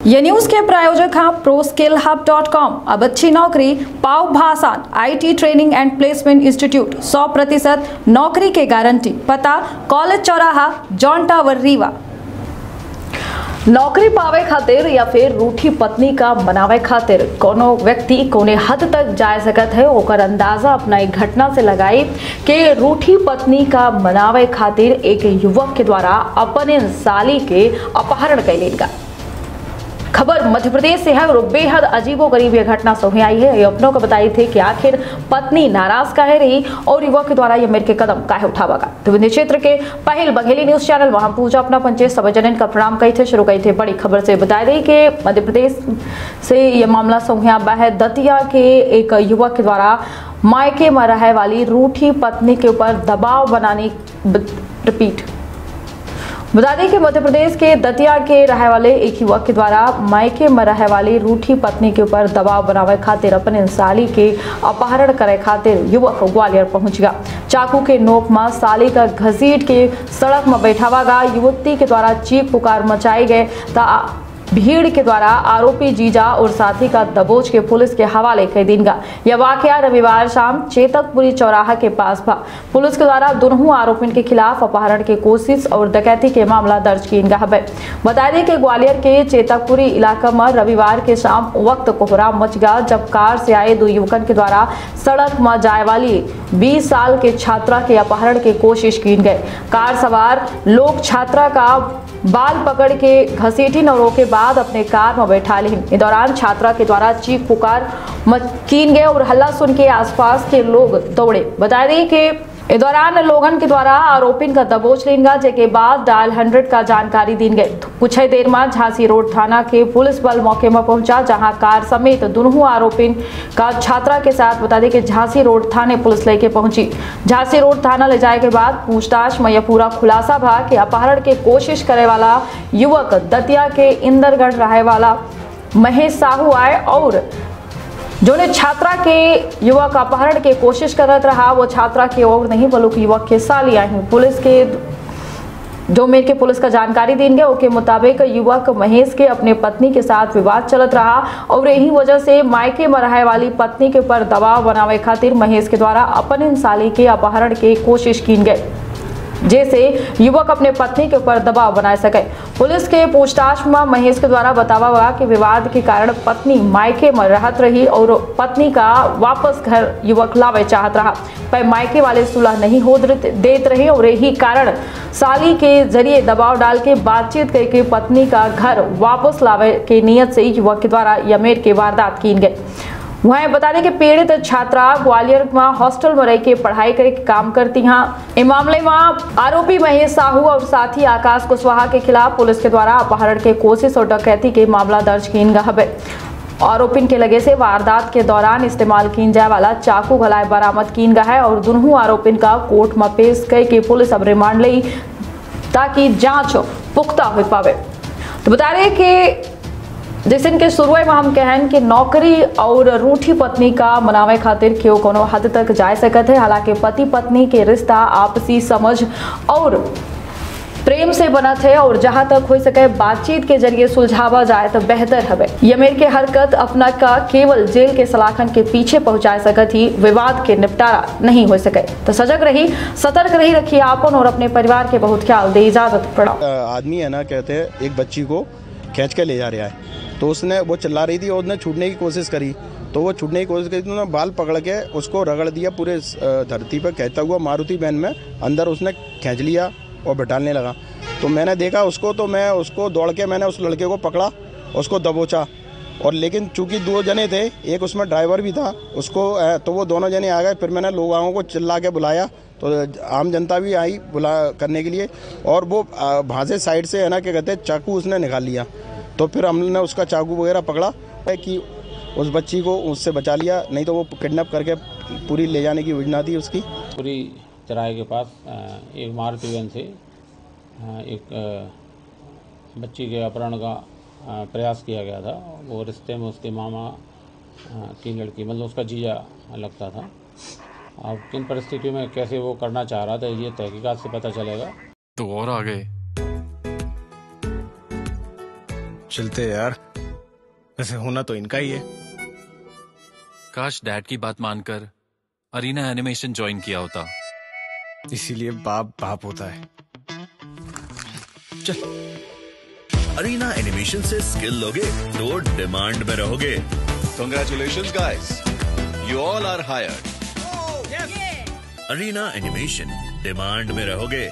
ये न्यूज के प्रायोजक हैं ProSkillHub.com। अब अच्छी नौकरी पाओ भाषा IT training and placement institute 100% नौकरी के गारंटी। पता कॉलेज चौराहा जॉन टावर रीवा। नौकरी पावे खातिर या फिर रूठी पत्नी का मनावे खातिर कोनो व्यक्ति कोने हद तक जा सकत है, ओकर अंदाजा अपना एक घटना से लगाई कि रूठी पत्नी का मनावे खातिर एक युवक के द्वारा अपने साली के अपहरण कैलेन का। खबर मध्य प्रदेश से है और बेहद अजीबोगरीब यह घटना सामने आई है। ये अपनों को बताई थी कि आखिर पत्नी नाराज काहे रही और युवक के द्वारा यह मेरे के कदम काहे उठावा का। तो विंध्य क्षेत्र के पहल बघेली न्यूज चैनल वहां पूजा अपना पंचे सबजनन का प्रणाम कही थे शुरू कही थे। बड़ी खबर से बताई रही कि मध्य प्रदेश से यह मामला सामने आया है। दतिया के एक युवक के द्वारा मायके में रहे वाली रूठी पत्नी के ऊपर दबाव बनाने बता दें कि मध्य प्रदेश के दतिया के रहने वाले एक युवक के द्वारा मायके में रहने वाली रूठी पत्नी के ऊपर दबाव बनावे खातिर अपने साली के अपहरण करे खातिर युवक ग्वालियर पहुंच गया। चाकू के नोक में साली का घसीट के सड़क में बैठावा गया। युवती के द्वारा चीख पुकार मचाई गए। भीड़ के द्वारा आरोपी जीजा और साथी का दबोच के पुलिस के हवाले कर दिन गया। यह वाकया रविवार शाम चेतकपुरी चौराहा के पास था। पुलिस के द्वारा दोनों आरोपियों के खिलाफ अपहरण की कोशिश और डकैती के मामला दर्ज किया गया है। बता दें कि ग्वालियर के चेतकपुरी इलाका में रविवार के शाम वक्त कोहरा मच गया जब कार से आए दो युवकों के द्वारा सड़क में जाए वाली 20 साल के छात्रा के अपहरण की कोशिश की गई। कार सवार लोग छात्रा का बाल पकड़ के घसीटी और के बाद अपने कार में बैठा ली। इस दौरान छात्रा के द्वारा चीख पुकार कीन गए और हल्ला सुन के आसपास के लोग दौड़े। बता दें कि इस दौरान लोगन के द्वारा आरोपी का दबोच लेंगा जेके बाद डायल 100 का जानकारी दी गई। कुछ ही देर में झांसी रोड थाना के पुलिस बल मौके में पहुंचा जहां कार समेत दोनों आरोपी का छात्रा के साथ बता दें कि झांसी रोड थाने पुलिस लेके पहुंची। झांसी रोड थाना ले जाए के बाद पूछताछ में यह पूरा खुलासा भा कि अपहरण की कोशिश करे वाला युवक दतिया के इंदरगढ़ रहे वाला महेश साहू आए और जो ने छात्रा के युवक अपहरण की कोशिश करत रहा वो छात्रा की और नहीं बल्कि युवक के साली आई। पुलिस के जो मेरे के पुलिस का जानकारी देंगे उसके मुताबिक युवक महेश के अपने पत्नी के साथ विवाद चलत रहा और यही वजह से मायके में रहे वाली पत्नी के ऊपर दबाव बनावे खातिर महेश के द्वारा अपने साली के अपहरण की कोशिश की गई, जैसे युवक अपने पत्नी के ऊपर दबाव बना सके। पुलिस के पूछताछ में महेश के द्वारा बतावा हुआ कि विवाद के कारण पत्नी मायके में रहत रही और पत्नी का वापस घर युवक लावे चाहत रहा, पर मायके वाले सुलह नहीं हो देत रहे और यही कारण साली के जरिए दबाव डाल के बातचीत करके पत्नी का घर वापस लावे के नियत से युवक के द्वारा यमेर के वारदात की गई। वहीं बता दें कि पीड़ित छात्रा ग्वालियर में हॉस्टल में रह के पढ़ाई करे काम करती हैं। इस मामले में आरोपी महेश साहू और साथी आकाश कुशवाहा के खिलाफ पुलिस के द्वारा अपहरण की कोशिश और डकैती के मामला दर्ज किया गया है। आरोपी के लगे से वारदात के दौरान इस्तेमाल किया जाए वाला चाकू गलाय बरामद किया गया है और दोनों आरोपी का कोर्ट में पेश करके पुलिस अब रिमांड ली ताकि जांच पुख्ता हो पावे। तो बता रहे कि जैसे इनके शुरुआत में हम कहें कि नौकरी और रूठी पत्नी का मनावे खातिर क्यों कोनो हद तक जा सकते हैं। हालांकि पति पत्नी के रिश्ता आपसी समझ और प्रेम से बनत है और जहां तक हो सके बातचीत के जरिए सुलझावा जाए तो बेहतर है। यमेर के हरकत अपना का केवल जेल के सलाखन के पीछे पहुंचा सकत ही विवाद के निपटारा नहीं हो सके। तो सजग रही, सतर्क रही, रखिए आपन और अपने परिवार के बहुत ख्याल दे। इजाजत प्रणाम। आदमी है ना, कहते हैं एक बच्ची को खींच के ले जा रहा है तो उसने वो चिल्ला रही थी और उसने छूटने की कोशिश करी तो वो छूटने की कोशिश करी तो उसने बाल पकड़ के उसको रगड़ दिया पूरे धरती पर। कहता हुआ मारुति वैन में अंदर उसने खींच लिया और बैठाने लगा। तो मैंने देखा उसको, तो मैं उसको दौड़ के मैंने उस लड़के को पकड़ा, उसको दबोचा और लेकिन चूंकि 2 जने थे, एक उसमें ड्राइवर भी था उसको, तो वो दोनों जने आ गए। फिर मैंने लोगों को चिल्ला के बुलाया तो आम जनता भी आई बुला करने के लिए और वो भाजे साइड से है ना क्या कहते हैं चाकू उसने निकाल लिया। तो फिर हमने उसका चाकू वगैरह पकड़ा है कि उस बच्ची को उससे बचा लिया, नहीं तो वो किडनैप करके पूरी ले जाने की योजना थी उसकी। पूरी चौराहे के पास एक मारुति वैन से एक बच्ची के अपहरण का प्रयास किया गया था। वो रिश्ते में उसके मामा की लड़की मतलब उसका जीजा लगता था। अब किन परिस्थितियों में कैसे वो करना चाह रहा था ये तहकीकात से पता चलेगा। तो और आगे चलते यार। वैसे होना तो इनका ही है। काश डैड की बात मानकर अरीना एनिमेशन ज्वाइन किया होता। इसीलिए बाप बाप होता है। चल, अरीना एनिमेशन से स्किल लोगे तो डिमांड में रहोगे। Congratulations, guys. You all are hired. Arena Animation, demand में रहोगे।